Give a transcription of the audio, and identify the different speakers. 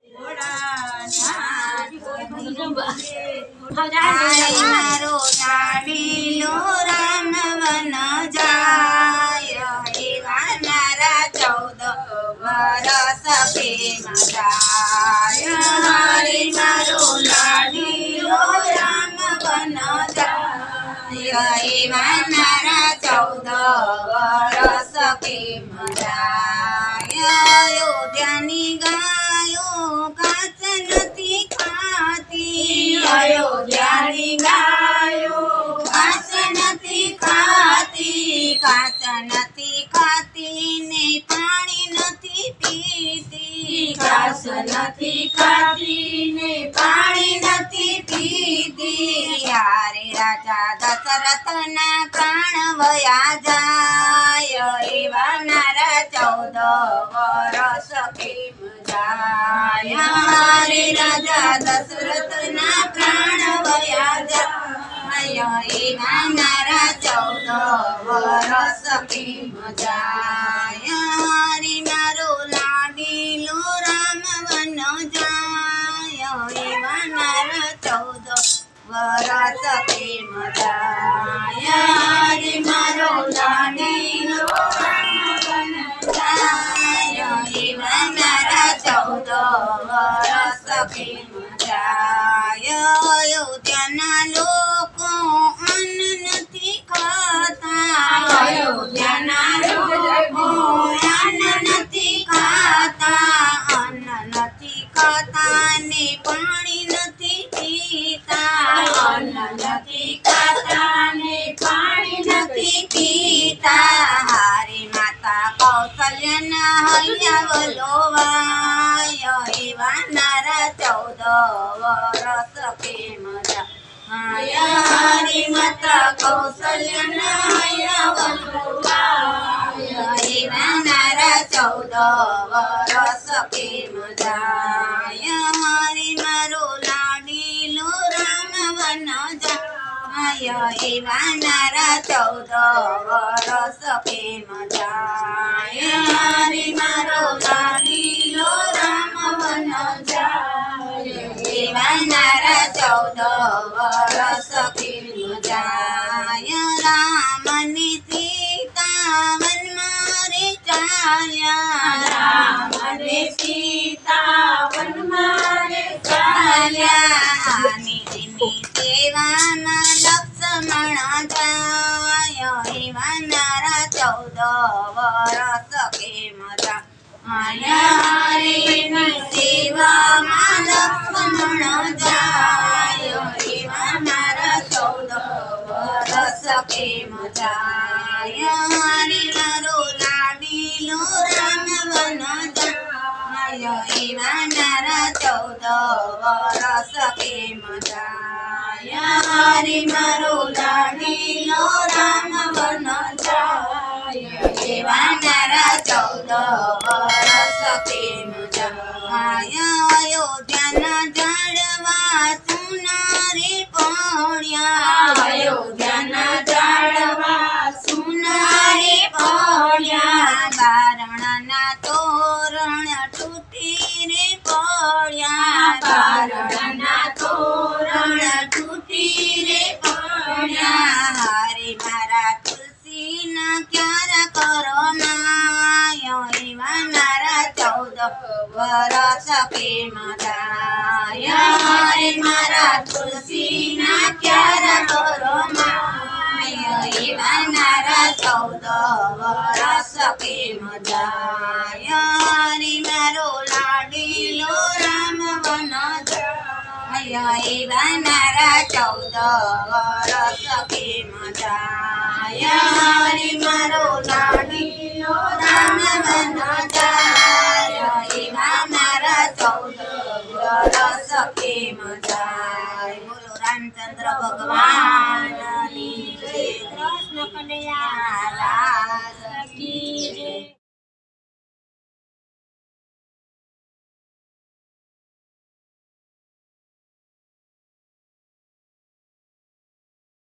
Speaker 1: મારો લાડીલો રામ વન જાય, એવા મારા 14 વરસ પ્રેમ જાય. હરે મારો લાડીલો રામ વન જાય, એવા મારા 14 વરસ પ્રેમ જાય. અયોધ્યાની ગાયો ઘાસ નથી ખાતી, અયોધ્યાની ગાયો ઘાસ નથી ખાતી, ઘાસ નથી ખાતી ને પાણી નથી પીતી, ઘાસ નથી ખાતી ને પાણી નથી પીતી. યારે રાજા દશરથના પ્રાણ વયા જાય, એવા મારા 14 વરસ પ્રેમ જાય. હરે રાજા દશરથના પ્રાણ વયા જાય, એવા મારા 14 વરસ પ્રેમ જાય. હરે મારો લાડીલો રામ વન જાય, એવા મારા 14 વરસ પ્રેમ જાય. હરે મારો લાડીલો રામ વન જાય, એવા મારા 14 વરસ પ્રેમ જાય. અયોધ્યાના લોકો અન્ન નથી ખાતા, અયોધ્યાના લોકો અન્ન નથી ખાતા, અન્ન નથી ખાતા ને પાણી નથી પીતા, અન્ન નથી ખાતા ને પાણી નથી પીતા. હારે માતા કૌશલ્યના હૈયા વલોવાય, એવા મારા 14 વરસ પ્રેમ જાય. હરે માતા કૌશલ્યના હૈયા વલોવાય, એવા મારા 14 વરસ પ્રેમ જાય. હરે મારો લાડીલો રામ વન જાય, એવા મારા 14 વરસ પ્રેમ જાય. હરે મારો લાડીલો રામ વન જાય, એવા મારા 14 વરસ પ્રેમ જાય. રામને સીતા વનમાં રે ચાલ્યા, રામને સીતા વનમાં રે ચાલ્યા, નિજની સેવામાં લક્ષ્મણ જાય, એવા મારા 14 વરસ પ્રેમ જાય. હરેની સેવામાં લક્ષ્મણ જાય, એવા મારા 14 વરસ પ્રેમ જાય. હરે મારો લાડીલો રામ વન જાય, એવા મારા 14 વરસ પ્રેમ જાય. હરે મારો લાડીલો રામ વન જાય, એવા મારા 14 વરસ પ્રેમ જાય. અયોધ્યાના ઝાડવા સુના રે પડ્યા, અયોધ્યાના ઝાડવા સુના રે પડ્યા, બારણના તોરણ તૂટી રે પડ્યા, બારણના તોરણ તૂટી રે પડ્યા. હરે મારા તુલસીના ક્યારા કરો માય, એવા મારા 14 વરસ પ્રેમ જાય. હરે મારા તુલસીના ક્યારા કરો માય, એવા મારા 14 વરસ પ્રેમ જાય. હરે મારો લાડીલો રામ વન જાય, એવા મારા 14 વરસ પ્રેમ જાય. હરે મારો લાડીલો રામ વન જાય, એવા મારા 14 વરસ પ્રેમ જાય. બોલો રામચંદ્ર ભગવાન.